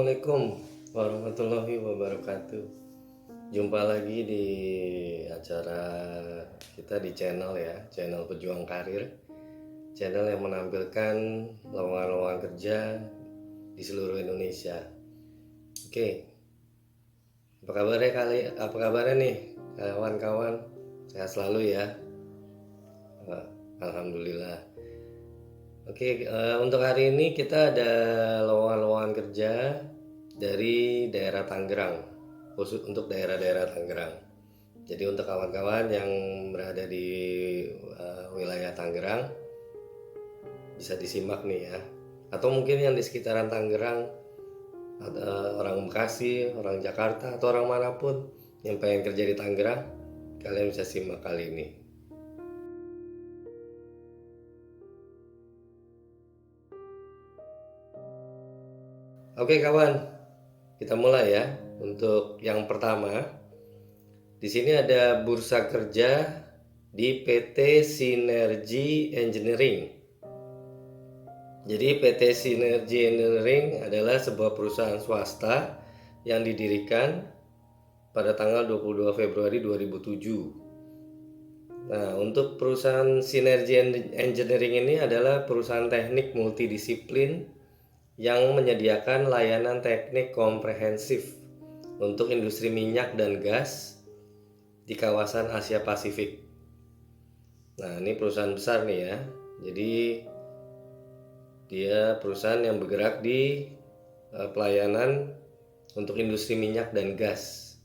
Assalamualaikum warahmatullahi wabarakatuh. Jumpa lagi di acara kita di channel ya, channel Pejuang Karir. Channel yang menampilkan lowongan-lowongan kerja di seluruh Indonesia. Oke. Apa kabarnya nih kawan-kawan? Sehat selalu ya. Alhamdulillah. Oke, untuk hari ini kita ada lowongan-lowongan kerja dari daerah Tangerang, khusus untuk daerah-daerah Tangerang. Jadi untuk kawan-kawan yang berada di wilayah Tangerang bisa disimak nih ya. Atau mungkin yang di sekitaran Tangerang, orang Bekasi, orang Jakarta, atau orang manapun yang pengen kerja di Tangerang, kalian bisa simak kali ini. Oke kawan, kita mulai ya. Untuk yang pertama, di sini ada bursa kerja di PT Sinergi Engineering. Jadi PT Sinergi Engineering adalah sebuah perusahaan swasta yang didirikan pada tanggal 22 Februari 2007. Nah, untuk perusahaan Sinergi Engineering ini adalah perusahaan teknik multidisiplin yang menyediakan layanan teknik komprehensif untuk industri minyak dan gas di kawasan Asia Pasifik. Nah, ini perusahaan besar nih ya. Jadi dia perusahaan yang bergerak di pelayanan untuk industri minyak dan gas.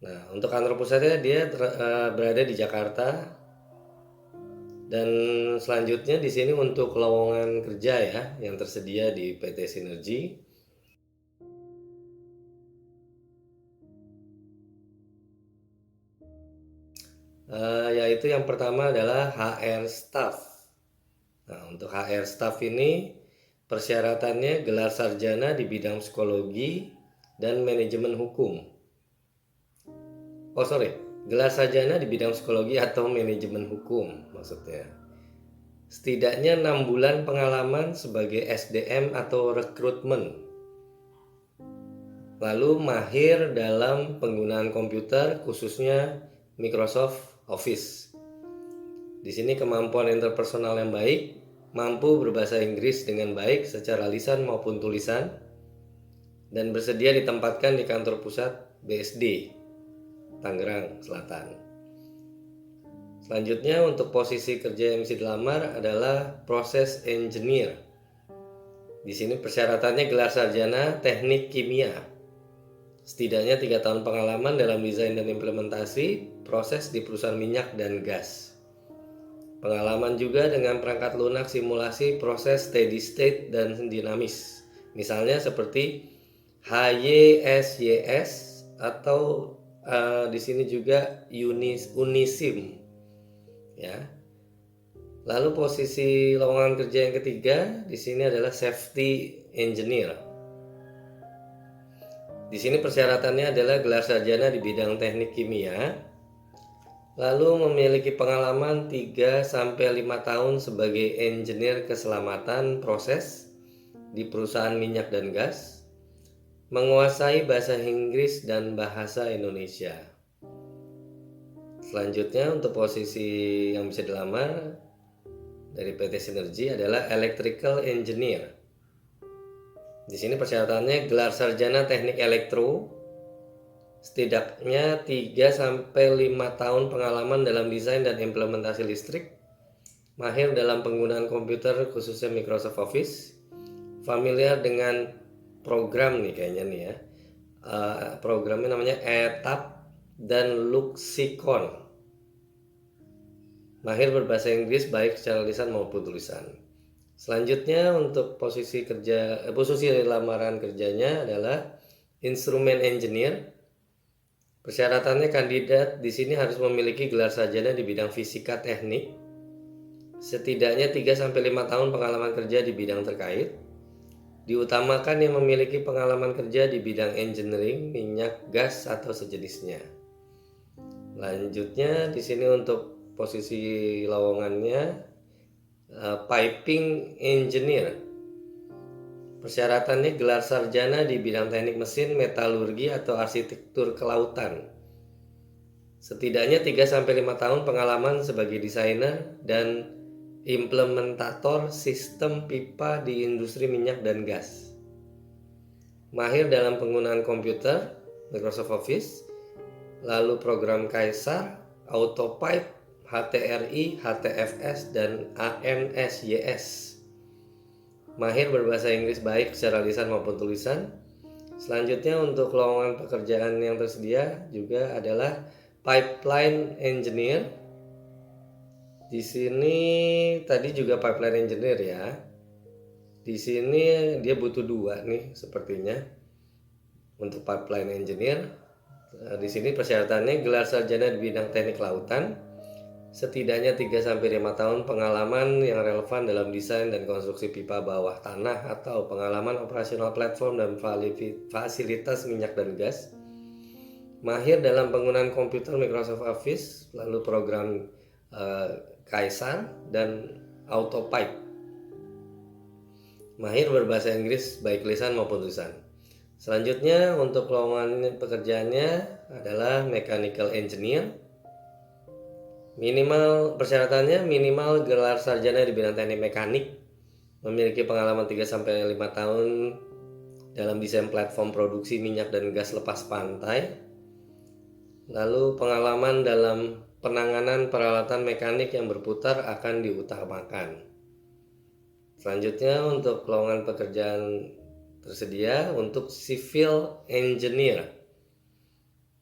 Nah, untuk kantor pusatnya dia berada di Jakarta. Dan selanjutnya di sini untuk lowongan kerja ya yang tersedia di PT Sinergi. Yaitu yang pertama adalah HR Staff. Nah, untuk HR Staff ini persyaratannya gelar sarjana di bidang psikologi dan manajemen hukum. Gelar sarjana di bidang psikologi atau manajemen hukum maksudnya. Setidaknya 6 bulan pengalaman sebagai SDM atau rekrutmen. Lalu mahir dalam penggunaan komputer khususnya Microsoft Office. Di sini kemampuan interpersonal yang baik, mampu berbahasa Inggris dengan baik secara lisan maupun tulisan, dan bersedia ditempatkan di kantor pusat BSD Tangerang Selatan. Selanjutnya untuk posisi kerja yang bisa dilamar adalah proses engineer. Di sini persyaratannya gelar sarjana teknik kimia. Setidaknya 3 tahun pengalaman dalam desain dan implementasi proses di perusahaan minyak dan gas. Pengalaman juga dengan perangkat lunak simulasi proses steady state dan dinamis. Misalnya seperti HYSYS atau di sini juga Unisim ya. Lalu posisi lowongan kerja yang ketiga di sini adalah safety engineer. Di sini persyaratannya adalah gelar sarjana di bidang teknik kimia, lalu memiliki pengalaman 3-5 tahun sebagai engineer keselamatan proses di perusahaan minyak dan gas, menguasai bahasa Inggris dan bahasa Indonesia. Selanjutnya untuk posisi yang bisa dilamar dari PT Sinergi adalah electrical engineer. Di sini persyaratannya gelar sarjana teknik elektro, setidaknya 3-5 tahun pengalaman dalam desain dan implementasi listrik, mahir dalam penggunaan komputer khususnya Microsoft Office, familiar dengan program nih kayaknya nih ya. Programnya namanya ETAP dan Luxicon. Mahir berbahasa Inggris baik secara lisan maupun tulisan. Selanjutnya untuk posisi lamaran kerjanya adalah instrumen engineer. Persyaratannya kandidat di sini harus memiliki gelar sarjana di bidang fisika teknik, setidaknya 3-5 tahun pengalaman kerja di bidang terkait. Diutamakan yang memiliki pengalaman kerja di bidang engineering, minyak, gas atau sejenisnya. Lanjutnya di sini untuk posisi lowongannya piping engineer. Persyaratannya gelar sarjana di bidang teknik mesin, metalurgi, atau arsitektur kelautan. Setidaknya 3-5 tahun pengalaman sebagai desainer dan implementator sistem pipa di industri minyak dan gas. Mahir dalam penggunaan komputer, Microsoft Office, lalu program Kaisar, AutoPipe, HTRI, HTFS, dan ANSYS. Mahir berbahasa Inggris baik secara lisan maupun tulisan. Selanjutnya untuk lowongan pekerjaan yang tersedia juga adalah pipeline engineer. Di sini tadi juga pipeline engineer ya. Di sini dia butuh 2 nih sepertinya. Untuk pipeline engineer, di sini persyaratannya gelar sarjana di bidang teknik lautan. Setidaknya 3-5 tahun pengalaman yang relevan dalam desain dan konstruksi pipa bawah tanah atau pengalaman operasional platform dan fasilitas minyak dan gas. Mahir dalam penggunaan komputer Microsoft Office, lalu program Kaisar dan AutoPipe. Mahir berbahasa Inggris baik lisan maupun tulisan. Selanjutnya untuk lowongan pekerjaannya adalah mechanical engineer. Minimal persyaratannya minimal gelar sarjana di bidang teknik mekanik, memiliki pengalaman 3-5 tahun dalam desain platform produksi minyak dan gas lepas pantai, lalu pengalaman dalam penanganan peralatan mekanik yang berputar akan diutamakan. Selanjutnya untuk lowongan pekerjaan tersedia untuk civil engineer.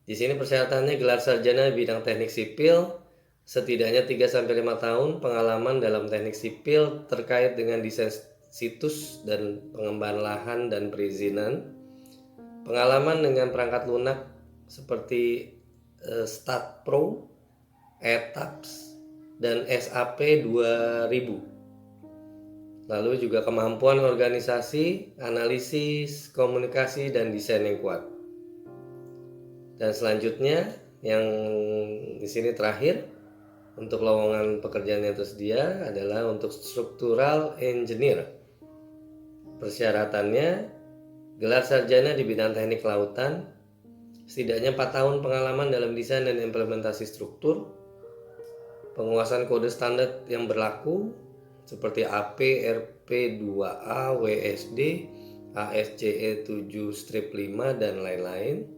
Di sini persyaratannya gelar sarjana bidang teknik sipil, setidaknya 3-5 tahun pengalaman dalam teknik sipil terkait dengan desain situs dan pengembangan lahan dan perizinan, pengalaman dengan perangkat lunak seperti StatPro, ETAPS, dan SAP 2000. Lalu juga kemampuan organisasi, analisis, komunikasi, dan desain yang kuat. Dan selanjutnya yang di sini terakhir, untuk lowongan pekerjaan yang tersedia adalah untuk structural engineer. Persyaratannya gelar sarjana di bidang teknik kelautan, setidaknya 4 tahun pengalaman dalam desain dan implementasi struktur, penguasaan kode standar yang berlaku seperti AP, RP2A, WSD, ASCE 7-5 dan lain-lain.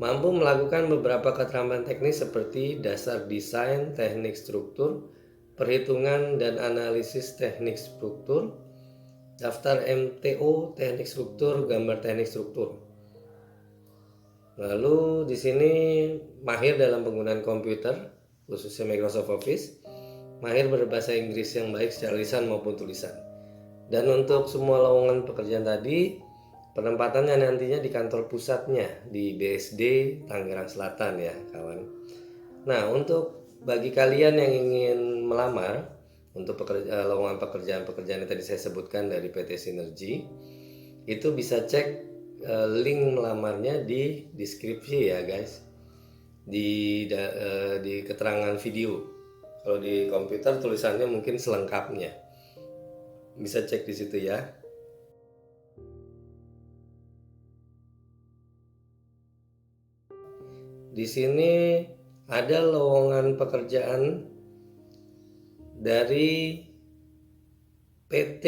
Mampu melakukan beberapa keterampilan teknis seperti dasar desain, teknik struktur, perhitungan dan analisis teknik struktur, daftar MTO, teknik struktur, gambar teknik struktur. Lalu di sini mahir dalam penggunaan komputer, khususnya Microsoft Office, mahir berbahasa Inggris yang baik secara lisan maupun tulisan. Dan untuk semua lowongan pekerjaan tadi, penempatannya nantinya di kantor pusatnya di BSD Tangerang Selatan ya kawan. Nah untuk bagi kalian yang ingin melamar untuk lowongan pekerjaan yang tadi saya sebutkan dari PT Sinergi, itu bisa cek link melamarnya di deskripsi ya guys, di keterangan video. Kalau di komputer tulisannya mungkin selengkapnya, bisa cek di situ ya. Di sini ada lowongan pekerjaan dari PT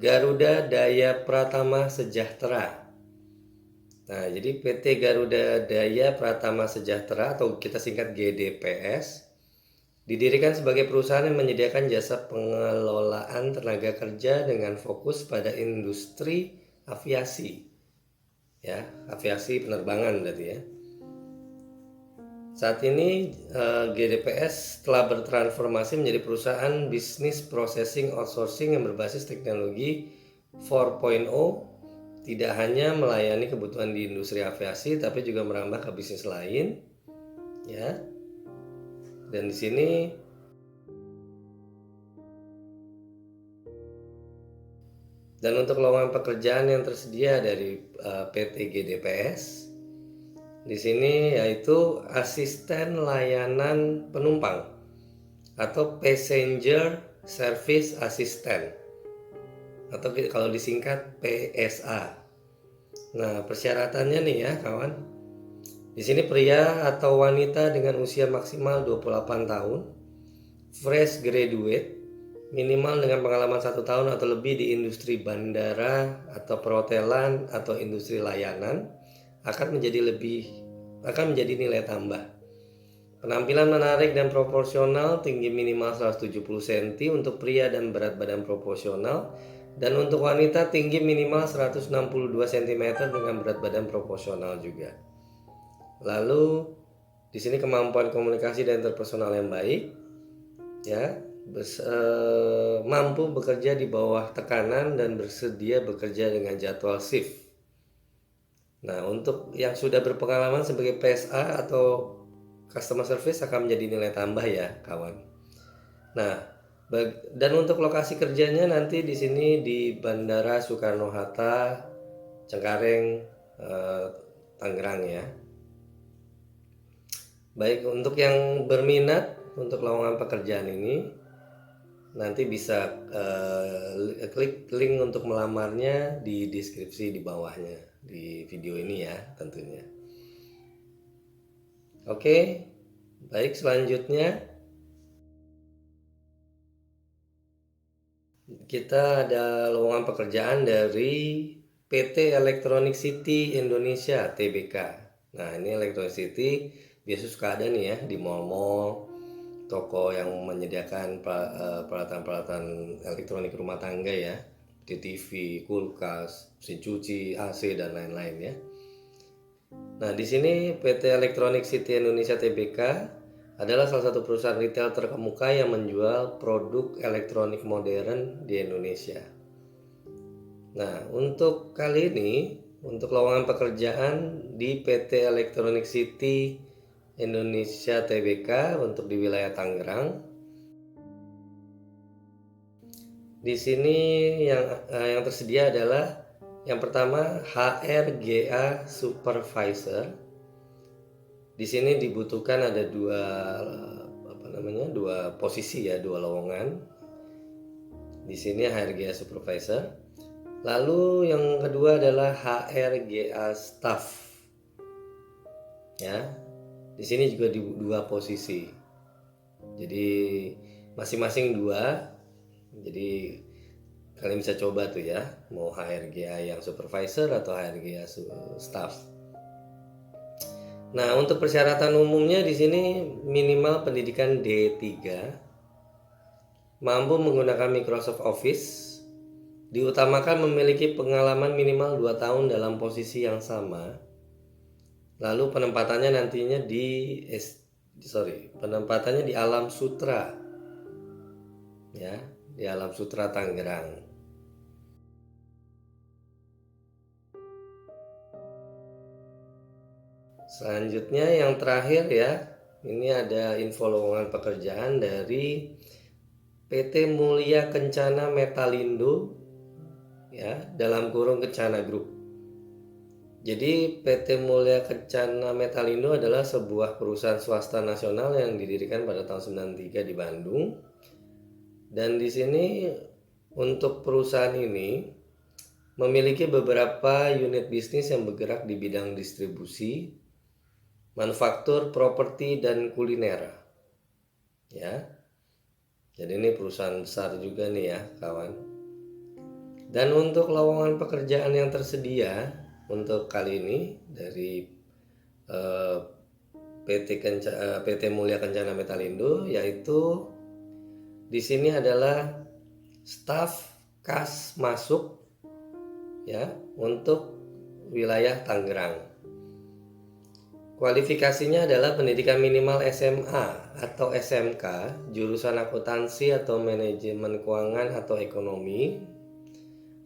Garuda Daya Pratama Sejahtera. Nah, jadi PT Garuda Daya Pratama Sejahtera atau kita singkat GDPS didirikan sebagai perusahaan yang menyediakan jasa pengelolaan tenaga kerja dengan fokus pada industri aviasi. Ya, aviasi penerbangan berarti ya. Saat ini GDPS telah bertransformasi menjadi perusahaan bisnis processing outsourcing yang berbasis teknologi 4.0, tidak hanya melayani kebutuhan di industri aviasi tapi juga merambah ke bisnis lain ya. Dan di sini untuk lowongan pekerjaan yang tersedia dari PT GDPS di sini yaitu asisten layanan penumpang atau passenger service assistant. atau kalau disingkat PSA. Nah, persyaratannya nih ya, kawan. Di sini pria atau wanita dengan usia maksimal 28 tahun, fresh graduate, minimal dengan pengalaman 1 tahun atau lebih di industri bandara atau perhotelan atau industri layanan akan menjadi nilai tambah. Penampilan menarik dan proporsional, tinggi minimal 170 cm untuk pria dan berat badan proporsional, dan untuk wanita tinggi minimal 162 cm dengan berat badan proporsional juga. Lalu di sini kemampuan komunikasi dan interpersonal yang baik, ya, mampu bekerja di bawah tekanan dan bersedia bekerja dengan jadwal shift. Nah, untuk yang sudah berpengalaman sebagai PSA atau customer service akan menjadi nilai tambah ya, kawan. Nah, dan untuk lokasi kerjanya nanti di sini di Bandara Soekarno-Hatta, Cengkareng, Tangerang ya. Baik, untuk yang berminat untuk lowongan pekerjaan ini, nanti bisa klik link untuk melamarnya di deskripsi di bawahnya di video ini ya, tentunya. Oke, baik, selanjutnya kita ada lowongan pekerjaan dari PT Electronic City Indonesia (TBK). Nah, ini Electronic City biasa suka ada nih ya di mall-mall, toko yang menyediakan peralatan-peralatan elektronik rumah tangga ya, TV, kulkas, mesin cuci, AC dan lain-lain ya. Nah, di sini PT Electronic City Indonesia (TBK) adalah salah satu perusahaan retail terkemuka yang menjual produk elektronik modern di Indonesia. Nah, untuk kali ini, untuk lowongan pekerjaan di PT Electronic City Indonesia (TBK) untuk di wilayah Tangerang. Di sini yang tersedia adalah yang pertama HRGA Supervisor. Di sini dibutuhkan ada dua posisi ya, dua lowongan. Di sini HRGA Supervisor. Lalu yang kedua adalah HRGA Staff. Ya. Di sini juga di dua posisi. Jadi masing-masing dua. Jadi kalian bisa coba tuh ya, mau HRGA yang supervisor atau HRGA staff. Nah, untuk persyaratan umumnya di sini minimal pendidikan D3, mampu menggunakan Microsoft Office, diutamakan memiliki pengalaman minimal 2 tahun dalam posisi yang sama. Lalu penempatannya nantinya penempatannya di Alam Sutra. Ya, di Alam Sutra Tangerang. Selanjutnya yang terakhir ya, ini ada info lowongan pekerjaan dari PT Mulia Kencana Metalindo ya, dalam kurung Kencana Group. Jadi PT Mulia Kencana Metalindo adalah sebuah perusahaan swasta nasional yang didirikan pada tahun 93 di Bandung. Dan di sini untuk perusahaan ini memiliki beberapa unit bisnis yang bergerak di bidang distribusi, manufaktur, properti, dan kuliner. Ya. Jadi ini perusahaan besar juga nih ya, kawan. Dan untuk lowongan pekerjaan yang tersedia untuk kali ini dari PT Mulia Kencana Metalindo, yaitu di sini adalah staf kas masuk ya untuk wilayah Tangerang. Kualifikasinya adalah pendidikan minimal SMA atau SMK, jurusan akuntansi atau manajemen keuangan atau ekonomi.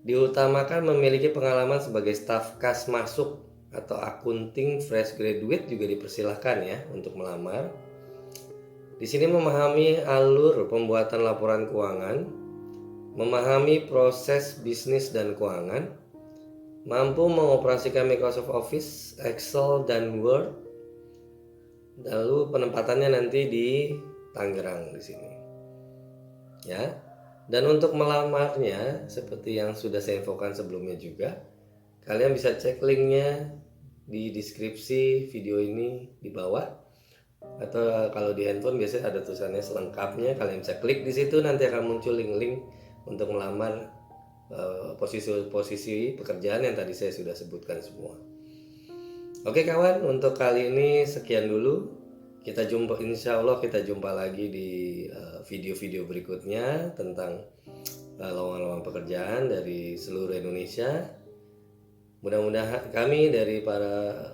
Diutamakan memiliki pengalaman sebagai staf kas masuk atau akunting fresh graduate juga dipersilahkan ya untuk melamar. Di sini memahami alur pembuatan laporan keuangan, memahami proses bisnis dan keuangan, mampu mengoperasikan Microsoft Office, Excel, dan Word. Lalu penempatannya nanti di Tangerang di sini. Ya. Dan untuk melamarnya, seperti yang sudah saya infokan sebelumnya juga, kalian bisa cek linknya di deskripsi video ini di bawah. Atau kalau di handphone biasanya ada tulisannya selengkapnya, kalian bisa klik di situ, nanti akan muncul link-link untuk melamar posisi-posisi pekerjaan yang tadi saya sudah sebutkan semua. Oke kawan, untuk kali ini sekian dulu. Kita jumpa, insya Allah kita jumpa lagi di video-video berikutnya tentang lowongan-lowongan pekerjaan dari seluruh Indonesia. Mudah-mudahan kami dari para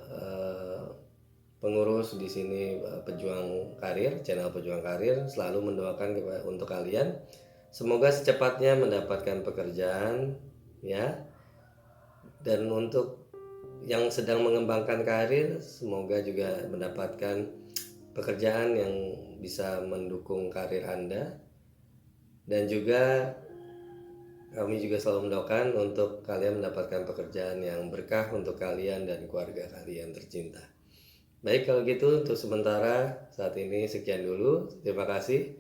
pengurus di sini, pejuang karir, channel pejuang karir, selalu mendoakan untuk kalian semoga secepatnya mendapatkan pekerjaan ya. Dan untuk yang sedang mengembangkan karir, semoga juga mendapatkan pekerjaan yang bisa mendukung karir Anda. Dan juga kami juga selalu mendoakan untuk kalian mendapatkan pekerjaan yang berkah untuk kalian dan keluarga kalian tercinta. Baik, kalau gitu untuk sementara saat ini sekian dulu. Terima kasih.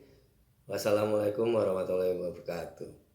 Wassalamualaikum warahmatullahi wabarakatuh.